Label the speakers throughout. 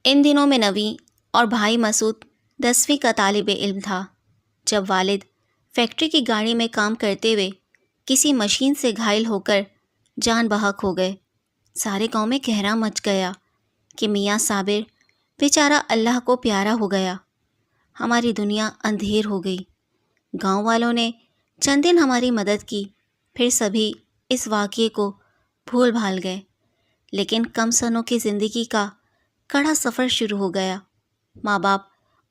Speaker 1: ان دنوں میں نویں اور بھائی مسعود 10ویں کا طالب علم تھا جب والد فیکٹری کی گاڑی میں کام کرتے ہوئے کسی مشین سے گھائل ہو کر جان بحق ہو گئے۔ سارے گاؤں میں کہرا مچ گیا کہ میاں صابر بیچارہ اللہ کو پیارا ہو گیا۔ ہماری دنیا اندھیر ہو گئی۔ گاؤں والوں نے چند دن ہماری مدد کی، پھر سبھی اس واقعے کو بھول بھال گئے۔ لیکن کم سنوں کی زندگی کا کڑا سفر شروع ہو گیا۔ ماں باپ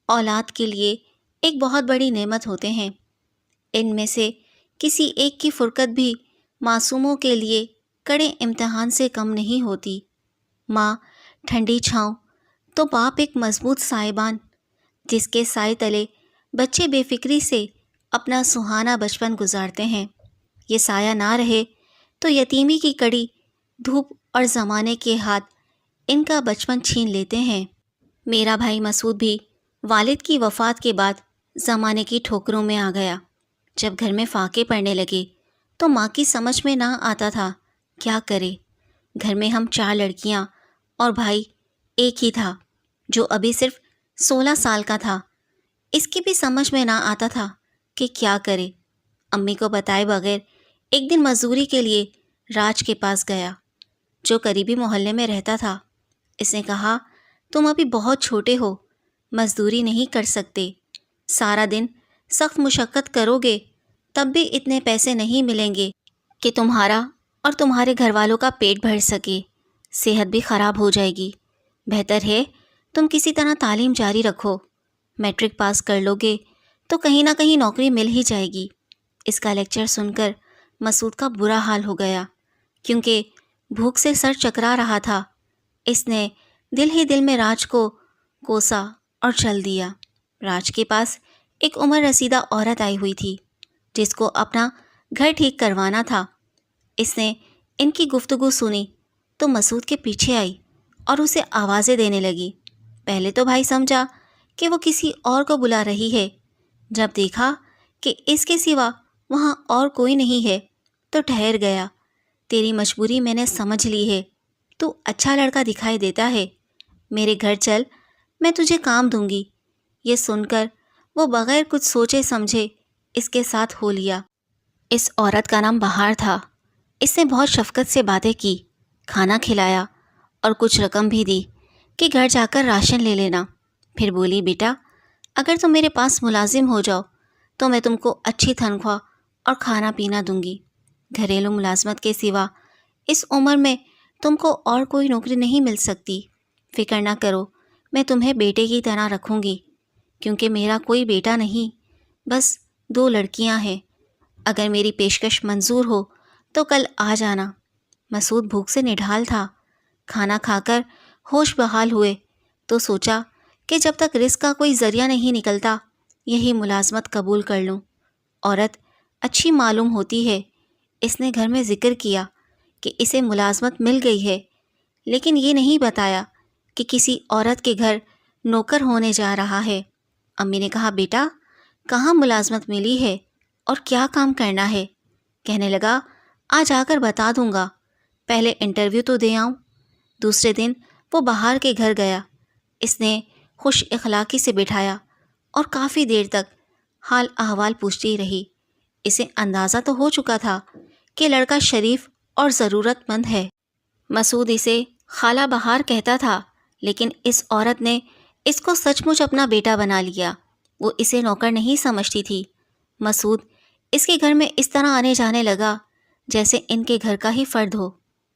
Speaker 1: اولاد کے لیے ایک بہت بڑی نعمت ہوتے ہیں۔ ان میں سے کسی ایک کی فرقت بھی معصوموں کے لیے کڑے امتحان سے کم نہیں ہوتی۔ ماں ٹھنڈی چھاؤں تو باپ ایک مضبوط سائبان، جس کے سائے تلے بچے بے فکری سے اپنا سہانا بچپن گزارتے ہیں۔ یہ سایہ نہ رہے تو یتیمی کی کڑی دھوپ اور زمانے کے ہاتھ ان کا بچپن چھین لیتے ہیں۔ میرا بھائی مسعود بھی والد کی وفات کے بعد زمانے کی ٹھوکروں میں آ گیا۔ جب گھر میں فاقے پڑنے لگے تو ماں کی سمجھ میں نہ آتا تھا کیا کرے۔ گھر میں ہم 4 لڑکیاں اور بھائی ایک ہی تھا جو ابھی صرف 16 سال کا تھا۔ اس کی بھی سمجھ میں نہ آتا تھا کہ کیا کرے۔ امی کو بتائے بغیر ایک دن مزدوری کے لیے راج کے پاس گیا، جو قریبی محلے میں رہتا تھا۔ اس نے کہا، تم ابھی بہت چھوٹے ہو، مزدوری نہیں کر سکتے، سارا دن سخت مشقت کرو گے تب بھی اتنے پیسے نہیں ملیں گے کہ تمہارا اور تمہارے گھر والوں کا پیٹ بھر سکے، صحت بھی خراب ہو جائے گی۔ بہتر ہے تم کسی طرح تعلیم جاری رکھو، میٹرک پاس کر لو گے تو کہیں نہ کہیں نوکری مل ہی جائے گی۔ اس کا لیکچر سن کر مسعود کا برا حال ہو گیا، کیونکہ بھوک سے سر چکرا رہا تھا۔ اس نے دل ہی دل میں راج کو کوسا اور چل دیا۔ راج کے پاس ایک عمر رسیدہ عورت آئی ہوئی تھی جس کو اپنا گھر ٹھیک کروانا تھا۔ اس نے ان کی گفتگو سنی تو مسعود کے پیچھے آئی اور اسے آوازیں دینے لگی۔ پہلے تو بھائی سمجھا کہ وہ کسی اور کو بلا رہی ہے، جب دیکھا کہ اس کے سوا وہاں اور کوئی نہیں ہے تو ٹھہر گیا۔ تیری مجبوری میں نے سمجھ لی ہے، تو اچھا لڑکا دکھائی دیتا ہے، میرے گھر چل، میں تجھے کام دوں گی۔ یہ سن کر وہ بغیر کچھ سوچے سمجھے اس کے ساتھ ہو لیا۔ اس عورت کا نام بہار تھا۔ اس نے بہت شفقت سے باتیں کی، کھانا کھلایا اور کچھ رقم بھی دی کہ گھر جا کر راشن لے لینا۔ پھر بولی، بیٹا اگر تم میرے پاس ملازم ہو جاؤ تو میں تم کو اچھی تنخواہ اور کھانا پینا دوں گی۔ گھریلو ملازمت کے سوا اس عمر میں تم کو اور کوئی نوکری نہیں مل سکتی۔ فکر نہ کرو، میں تمہیں بیٹے کی طرح رکھوں گی، کیونکہ میرا کوئی بیٹا نہیں، بس 2 لڑکیاں ہیں۔ اگر میری پیشکش منظور ہو تو کل آ جانا۔ مسعود بھوک سے نڈھال تھا۔ کھانا کھا کر ہوش بحال ہوئے تو سوچا کہ جب تک رزق کا کوئی ذریعہ نہیں نکلتا یہی ملازمت قبول کر لوں۔ عورت اچھی معلوم ہوتی ہے۔ اس نے گھر میں ذکر کیا کہ اسے ملازمت مل گئی ہے، لیکن یہ نہیں بتایا کہ کسی عورت کے گھر نوکر ہونے جا رہا ہے۔ امی نے کہا، بیٹا کہاں ملازمت ملی ہے اور کیا کام کرنا ہے؟ کہنے لگا، آج آ کر بتا دوں گا، پہلے انٹرویو تو دے آؤں۔ دوسرے دن وہ بہار کے گھر گیا۔ اس نے خوش اخلاقی سے بٹھایا اور کافی دیر تک حال احوال پوچھتی رہی۔ اسے اندازہ تو ہو چکا تھا کہ لڑکا شریف اور ضرورت مند ہے۔ مسعود اسے خالہ بہار کہتا تھا، لیکن اس عورت نے اس کو سچ مچ اپنا بیٹا بنا لیا۔ وہ اسے نوکر نہیں سمجھتی تھی۔ مسعود اس کے گھر میں اس طرح آنے جانے لگا جیسے ان کے گھر کا ہی فرد ہو۔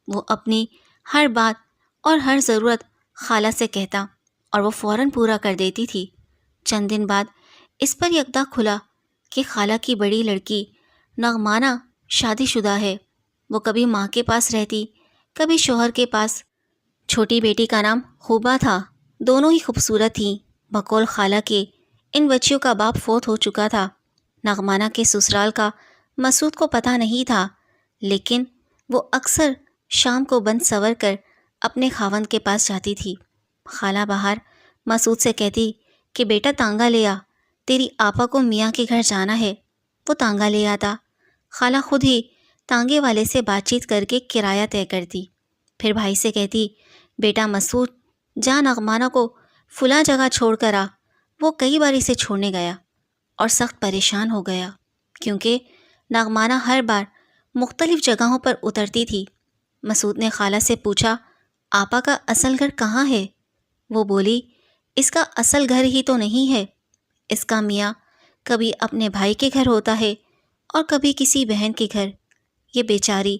Speaker 1: وہ اپنی ہر بات اور ہر ضرورت خالہ سے کہتا اور وہ فوراً پورا کر دیتی تھی۔ چند دن بعد اس پر یکدہ کھلا کہ خالہ کی بڑی لڑکی نغمانہ شادی شدہ ہے۔ وہ کبھی ماں کے پاس رہتی، کبھی شوہر کے پاس۔ چھوٹی بیٹی کا نام خوبا تھا۔ دونوں ہی خوبصورت تھیں۔ بقول خالہ کے ان بچیوں کا باپ فوت ہو چکا تھا۔ نغمانہ کے سسرال کا مسعود کو پتہ نہیں تھا، لیکن وہ اکثر شام کو بند سور کر اپنے خاوند کے پاس جاتی تھی۔ خالہ بہار مسعود سے کہتی کہ بیٹا تانگا لے آ، تیری آپا کو میاں کے گھر جانا ہے۔ وہ تانگا لے آتا۔ خالہ خود ہی تانگے والے سے بات چیت کر کے کرایہ طے کرتی۔ پھر بھائی سے کہتی، بیٹا مسعود جہاں نغمانہ کو فلاں جگہ چھوڑ کر آ، وہ کئی بار اسے چھوڑنے گیا اور سخت پریشان ہو گیا، کیونکہ نغمانہ ہر بار مختلف جگہوں پر اترتی تھی۔ مسعود نے خالہ سے پوچھا، آپا کا اصل گھر کہاں ہے؟ وہ بولی، اس کا اصل گھر ہی تو نہیں ہے، اس کا میاں کبھی اپنے بھائی کے گھر ہوتا ہے اور کبھی کسی بہن کے گھر، یہ بیچاری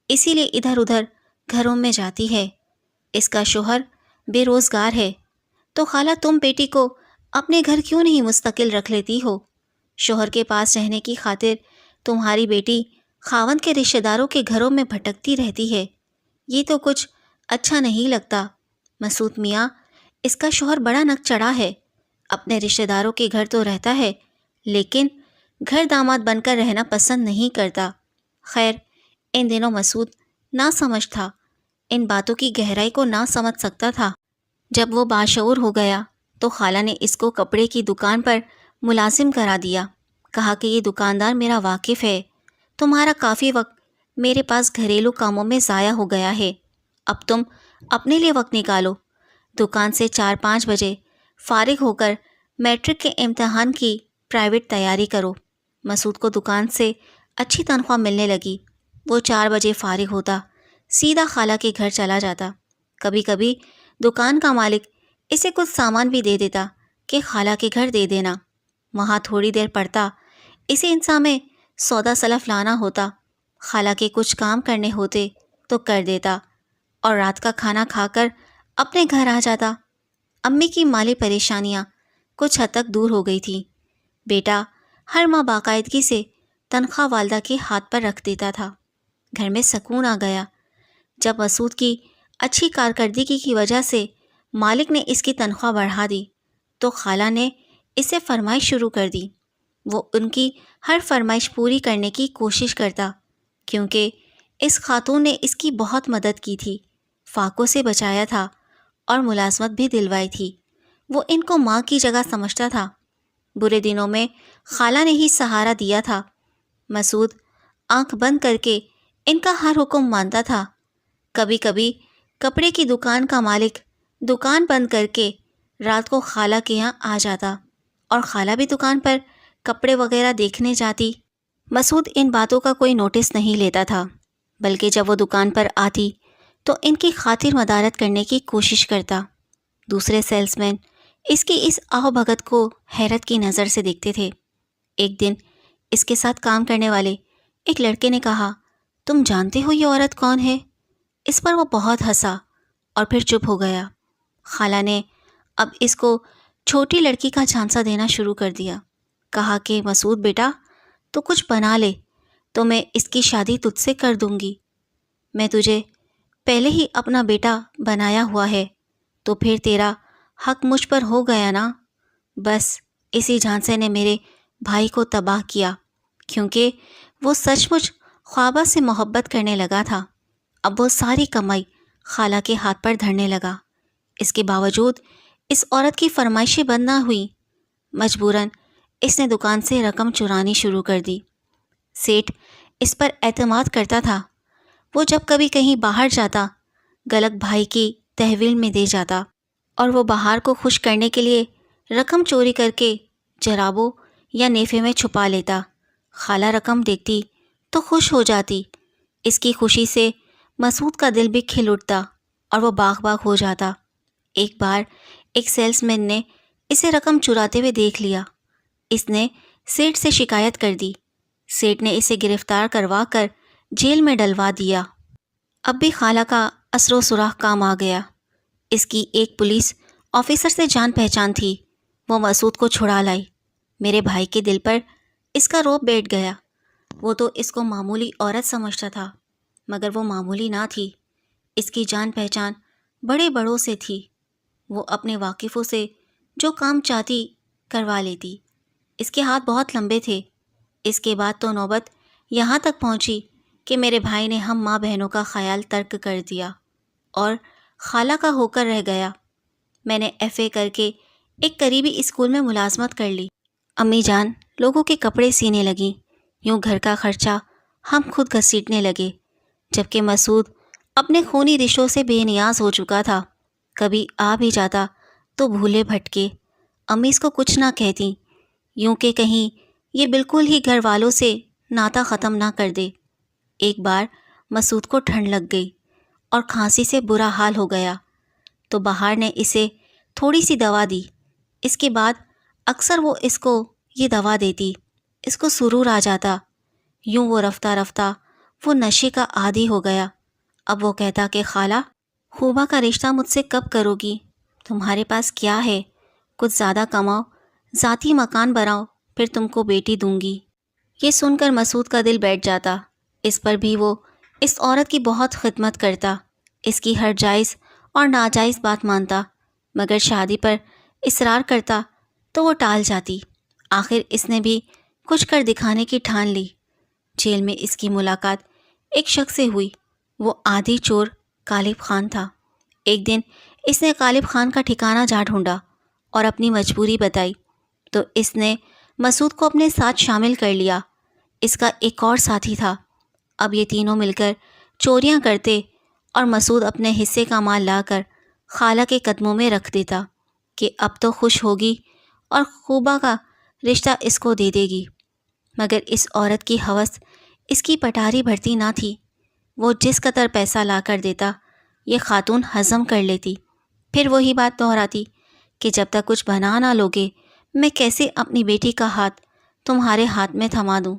Speaker 1: اسی لیے ادھر ادھر گھروں میں جاتی ہے، اس کا شوہر بے روزگار ہے۔ تو خالہ تم بیٹی کو اپنے گھر کیوں نہیں مستقل رکھ لیتی ہو؟ شوہر کے پاس رہنے کی خاطر تمہاری بیٹی خاوند کے رشتہ داروں کے گھروں میں بھٹکتی رہتی ہے، یہ تو کچھ اچھا نہیں لگتا۔ مسعود میاں، اس کا شوہر بڑا نک چڑھا ہے، اپنے رشتہ داروں کے گھر تو رہتا ہے لیکن گھر داماد بن کر رہنا پسند نہیں کرتا۔ خیر، ان دنوں مسعود ناسمجھ تھا، ان باتوں کی گہرائی کو نہ سمجھ سکتا تھا۔ جب وہ باشعور ہو گیا تو خالہ نے اس کو کپڑے کی دکان پر ملازم کرا دیا، کہا کہ یہ دکاندار میرا واقف ہے، تمہارا کافی وقت میرے پاس گھریلو کاموں میں ضائع ہو گیا ہے، اب تم اپنے لیے وقت نکالو، دکان سے 4-5 بجے فارغ ہو کر میٹرک کے امتحان کی پرائیویٹ تیاری کرو۔ مسعود کو دکان سے اچھی تنخواہ ملنے لگی، وہ 4 بجے فارغ ہوتا، سیدھا خالہ کے گھر چلا جاتا۔ کبھی کبھی دکان کا مالک اسے کچھ سامان بھی دے دیتا کہ خالہ کے گھر دے دینا، وہاں تھوڑی دیر پڑتا، اسے انتظام میں سودا سلف لانا ہوتا، خالہ کے کچھ کام کرنے ہوتے تو کر دیتا، اور رات کا کھانا کھا کر اپنے گھر آ جاتا۔ امی کی مالی پریشانیاں کچھ حد تک دور ہو گئی تھیں، بیٹا ہر ماہ باقاعدگی سے تنخواہ والدہ کے ہاتھ پر رکھ دیتا تھا۔ گھر میں سکون آ گیا۔ جب مسعود کی اچھی کارکردگی کی وجہ سے مالک نے اس کی تنخواہ بڑھا دی تو خالہ نے اسے فرمائش شروع کر دی۔ وہ ان کی ہر فرمائش پوری کرنے کی کوشش کرتا، کیونکہ اس خاتون نے اس کی بہت مدد کی تھی، فاقوں سے بچایا تھا اور ملازمت بھی دلوائی تھی۔ وہ ان کو ماں کی جگہ سمجھتا تھا، برے دنوں میں خالہ نے ہی سہارا دیا تھا۔ مسعود آنکھ بند کر کے ان کا ہر حکم مانتا تھا۔ کبھی کبھی کپڑے کی دکان کا مالک دکان بند کر کے رات کو خالہ کے یہاں آ جاتا اور خالہ بھی دکان پر کپڑے وغیرہ دیکھنے جاتی۔ مسعود ان باتوں کا کوئی نوٹس نہیں لیتا تھا، بلکہ جب وہ دکان پر آتی تو ان کی خاطر مدارت کرنے کی کوشش کرتا۔ دوسرے سیلس مین اس کی اس آہ بھگت کو حیرت کی نظر سے دیکھتے تھے۔ ایک دن اس کے ساتھ کام کرنے والے ایک لڑکے نے کہا، تم جانتے ہو یہ عورت کون ہے؟ اس پر وہ بہت ہنسا اور پھر چپ ہو گیا۔ خالہ نے اب اس کو چھوٹی لڑکی کا جھانسا دینا شروع کر دیا، کہا کہ مسعود بیٹا تو کچھ بنا لے، تو میں اس کی شادی تجھ سے کر دوں گی، میں تجھے پہلے ہی اپنا بیٹا بنایا ہوا ہے، تو پھر تیرا حق مجھ پر ہو گیا نا۔ بس اسی جھانسے نے میرے بھائی کو تباہ کیا، کیونکہ وہ سچ مچ خوابہ سے محبت کرنے لگا تھا۔ اب وہ ساری کمائی خالہ کے ہاتھ پر دھرنے لگا۔ اس کے باوجود اس عورت کی فرمائشیں بند نہ ہوئیں، مجبوراً اس نے دکان سے رقم چرانی شروع کر دی۔ سیٹھ اس پر اعتماد کرتا تھا، وہ جب کبھی کہیں باہر جاتا گلک بھائی کی تحویل میں دے جاتا، اور وہ بہار کو خوش کرنے کے لیے رقم چوری کر کے جرابوں یا نیفے میں چھپا لیتا۔ خالہ رقم دیکھتی تو خوش ہو جاتی، اس کی خوشی سے مسعود کا دل بھی کھل اٹھتا اور وہ باغ باغ ہو جاتا۔ ایک بار ایک سیلس مین نے اسے رقم چراتے ہوئے دیکھ لیا، اس نے سیٹھ سے شکایت کر دی، سیٹھ نے اسے گرفتار کروا کر جیل میں ڈلوا دیا۔ اب بھی خالہ کا اثر و سراغ کام آ گیا۔ اس کی ایک پولیس آفیسر سے جان پہچان تھی، وہ مسعود کو چھڑا لائی۔ میرے بھائی کے دل پر اس کا رعب بیٹھ گیا۔ وہ تو اس کو معمولی عورت سمجھتا تھا، مگر وہ معمولی نہ تھی، اس کی جان پہچان بڑے بڑوں سے تھی، وہ اپنے واقفوں سے جو کام چاہتی کروا لیتی، اس کے ہاتھ بہت لمبے تھے۔ اس کے بعد تو نوبت یہاں تک پہنچی کہ میرے بھائی نے ہم ماں بہنوں کا خیال ترک کر دیا اور خالہ کا ہو کر رہ گیا۔ میں نے FA کر کے ایک قریبی اسکول میں ملازمت کر لی، امی جان لوگوں کے کپڑے سینے لگیں، یوں گھر کا خرچہ ہم خود گھسیٹنے لگے، جبکہ مسعود اپنے خونی رشتوں سے بے نیاز ہو چکا تھا۔ کبھی آ بھی جاتا تو بھولے بھٹکے امی اس کو کچھ نہ کہتی، یوں کہ کہیں یہ بالکل ہی گھر والوں سے ناتا ختم نہ کر دے۔ ایک بار مسعود کو ٹھنڈ لگ گئی اور کھانسی سے برا حال ہو گیا تو بہار نے اسے تھوڑی سی دوا دی۔ اس کے بعد اکثر وہ اس کو یہ دوا دیتی، اس کو سرور آ جاتا۔ یوں وہ رفتہ رفتہ وہ نشے کا عادی ہو گیا۔ اب وہ کہتا کہ خالہ، خوبا کا رشتہ مجھ سے کب کرو گی؟ تمہارے پاس کیا ہے؟ کچھ زیادہ کماؤ، ذاتی مکان بناؤ، پھر تم کو بیٹی دوں گی۔ یہ سن کر مسعود کا دل بیٹھ جاتا۔ اس پر بھی وہ اس عورت کی بہت خدمت کرتا، اس کی ہر جائز اور ناجائز بات مانتا، مگر شادی پر اصرار کرتا تو وہ ٹال جاتی۔ آخر اس نے بھی کچھ کر دکھانے کی ٹھان لی۔ جیل میں اس کی ملاقات ایک شخص سے ہوئی۔ وہ عادی چور غالب خان تھا۔ ایک دن اس نے غالب خان کا ٹھکانہ جا ڈھونڈا اور اپنی مجبوری بتائی تو اس نے مسعود کو اپنے ساتھ شامل کر لیا۔ اس کا ایک اور ساتھی تھا۔ اب یہ تینوں مل کر چوریاں کرتے اور مسعود اپنے حصے کا مال لا کر خالہ کے قدموں میں رکھ دیتا کہ اب تو خوش ہوگی اور خوبا کا رشتہ اس کو دے دے گی۔ مگر اس عورت کی ہوس اس کی پٹاری بھرتی نہ تھی۔ وہ جس قدر پیسہ لا کر دیتا یہ خاتون ہضم کر لیتی، پھر وہی بات دہراتی کہ جب تک کچھ بنا نہ لوگے میں کیسے اپنی بیٹی کا ہاتھ تمہارے ہاتھ میں تھما دوں۔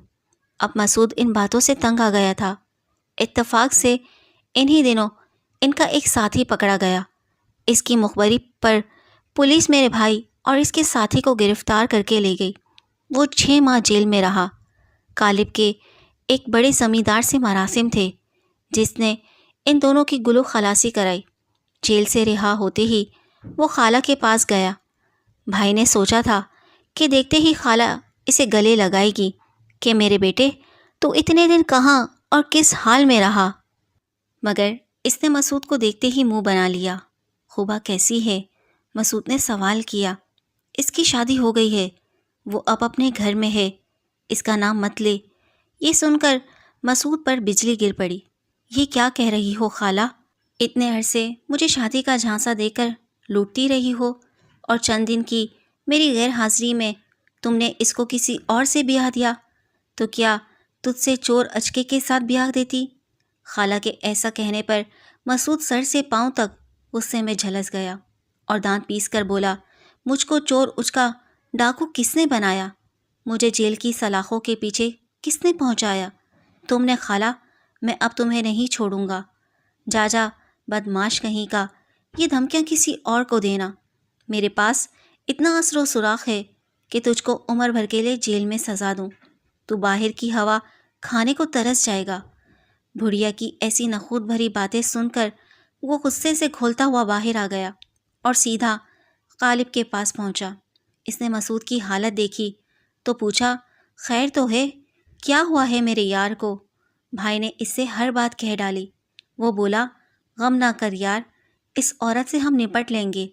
Speaker 1: اب مسعود ان باتوں سے تنگ آ گیا تھا۔ اتفاق سے انہی دنوں ان کا ایک ساتھی پکڑا گیا۔ اس کی مخبری پر پولیس میرے بھائی اور اس کے ساتھی کو گرفتار کر کے لے گئی۔ وہ 6 ماہ جیل میں رہا۔ غالب کے ایک بڑے زمیندار سے مراسم تھے جس نے ان دونوں کی گلو خلاصی کرائی۔ جیل سے رہا ہوتے ہی وہ خالہ کے پاس گیا۔ بھائی نے سوچا تھا کہ دیکھتے ہی خالہ اسے گلے لگائے گی کہ میرے بیٹے تو اتنے دن کہاں اور کس حال میں رہا، مگر اس نے مسعود کو دیکھتے ہی منہ بنا لیا۔ خوبا کیسی ہے؟ مسعود نے سوال کیا۔ اس کی شادی ہو گئی ہے، وہ اب اپنے گھر میں ہے، اس کا نام مت لے۔ یہ سن کر مسعود پر بجلی گر پڑی۔ یہ کیا کہہ رہی ہو خالہ؟ اتنے عرصے مجھے شادی کا جھانسا دے کر لوٹتی رہی ہو اور چند دن کی میری غیر حاضری میں تم نے اس کو کسی اور سے بیاہ دیا، تو کیا تجھ سے چور اچکے کے ساتھ بیاہ دیتی؟ خالہ کے ایسا کہنے پر مسعود سر سے پاؤں تک غصے میں جھلس گیا اور دانت پیس کر بولا، مجھ کو چور اچکا ڈاکو کس نے بنایا؟ مجھے جیل کی سلاخوں کے پیچھے کس نے پہنچایا؟ تم نے خالہ، میں اب تمہیں نہیں چھوڑوں گا۔ جا جا بدماش کہیں کا، یہ دھمکیاں کسی اور کو دینا۔ میرے پاس اتنا اثر و سراغ ہے کہ تجھ کو عمر بھر کے لیے جیل میں سزا دوں۔ تو باہر کی ہوا کھانے کو ترس جائے گا۔ بھڑیا کی ایسی نخوت بھری باتیں سن کر وہ غصے سے کھولتا ہوا باہر آ گیا اور سیدھا غالب کے پاس پہنچا۔ اس نے مسعود کی حالت دیکھی تو پوچھا، خیر تو ہے؟ کیا ہوا ہے میرے یار کو؟ بھائی نے اس سے ہر بات کہہ ڈالی۔ وہ بولا، غم نہ کر یار، اس عورت سے ہم نپٹ لیں گے۔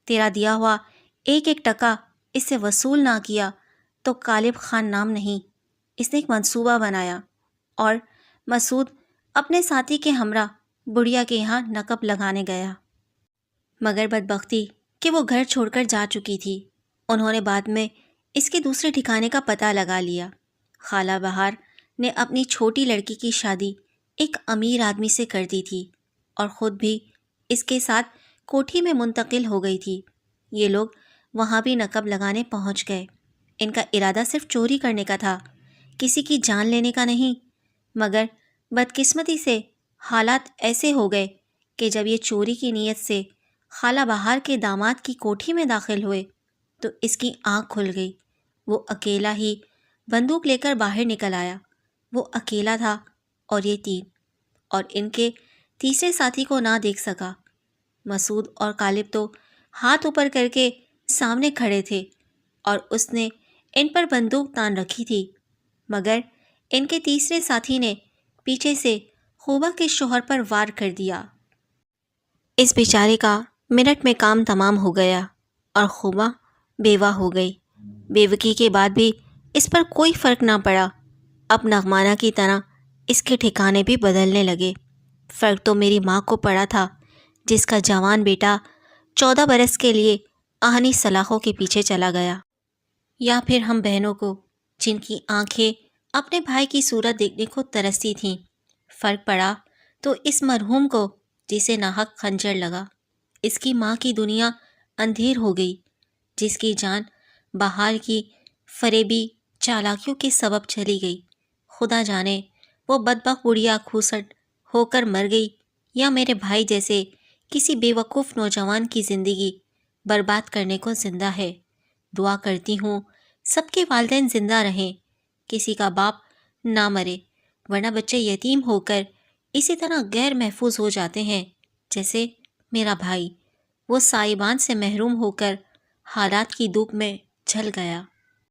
Speaker 1: تیرا دیا ہوا ایک ایک ٹکا اس سے وصول نہ کیا تو غالب خان نام نہیں۔ اس نے ایک منصوبہ بنایا اور مسعود اپنے ساتھی کے ہمراہ بڑھیا کے یہاں نقب لگانے گیا، مگر بدبختی کہ وہ گھر چھوڑ کر جا چکی تھی۔ انہوں نے بعد میں اس کے دوسرے ٹھکانے کا پتہ لگا لیا۔ خالہ بہار نے اپنی چھوٹی لڑکی کی شادی ایک امیر آدمی سے کر دی تھی اور خود بھی اس کے ساتھ کوٹھی میں منتقل ہو گئی تھی۔ یہ لوگ وہاں بھی نقب لگانے پہنچ گئے۔ ان کا ارادہ صرف چوری کرنے کا تھا، کسی کی جان لینے کا نہیں، مگر بدقسمتی سے حالات ایسے ہو گئے کہ جب یہ چوری کی نیت سے خالہ بہار کے داماد کی کوٹھی میں داخل ہوئے تو اس کی آنکھ کھل گئی۔ وہ اکیلا ہی بندوق لے کر باہر نکل آیا۔ وہ اکیلا تھا اور یہ 3 اور ان کے تیسرے ساتھی کو نہ دیکھ سکا۔ مسعود اور غالب تو ہاتھ اوپر کر کے سامنے کھڑے تھے اور اس نے ان پر بندوق تان رکھی تھی، مگر ان کے تیسرے ساتھی نے پیچھے سے خوبا کے شوہر پر وار کر دیا۔ اس بیچارے کا منٹ میں کام تمام ہو گیا اور خوبا بیوہ ہو گئی۔ بیوگی کے بعد بھی اس پر کوئی فرق نہ پڑا۔ اب نغمانہ کی طرح اس کے ٹھکانے بھی بدلنے لگے۔ فرق تو میری ماں کو پڑا تھا، جس کا جوان بیٹا 14 برس کے لیے آہنی سلاخوں کے پیچھے چلا گیا، یا پھر ہم بہنوں کو جن کی آنکھیں اپنے بھائی کی صورت دیکھنے کو ترستی تھیں، فرق پڑا تو اس مرحوم کو جسے ناحق خنجر لگا، اس کی ماں کی دنیا اندھیر ہو گئی، جس کی جان بحال کی فریبی چالاکیوں کے سبب چلی گئی۔ خدا جانے وہ بدبخت بڑھیا کھوسٹ ہو کر مر گئی یا میرے بھائی جیسے کسی بے وقوف نوجوان کی زندگی برباد کرنے کو زندہ ہے۔ دعا کرتی ہوں سب کے والدین زندہ رہیں، کسی کا باپ نہ مرے، ورنہ بچے یتیم ہو کر اسی طرح غیر محفوظ ہو جاتے ہیں جیسے میرا بھائی، وہ سائبان سے محروم ہو کر حالات کی دھوپ میں جل گیا۔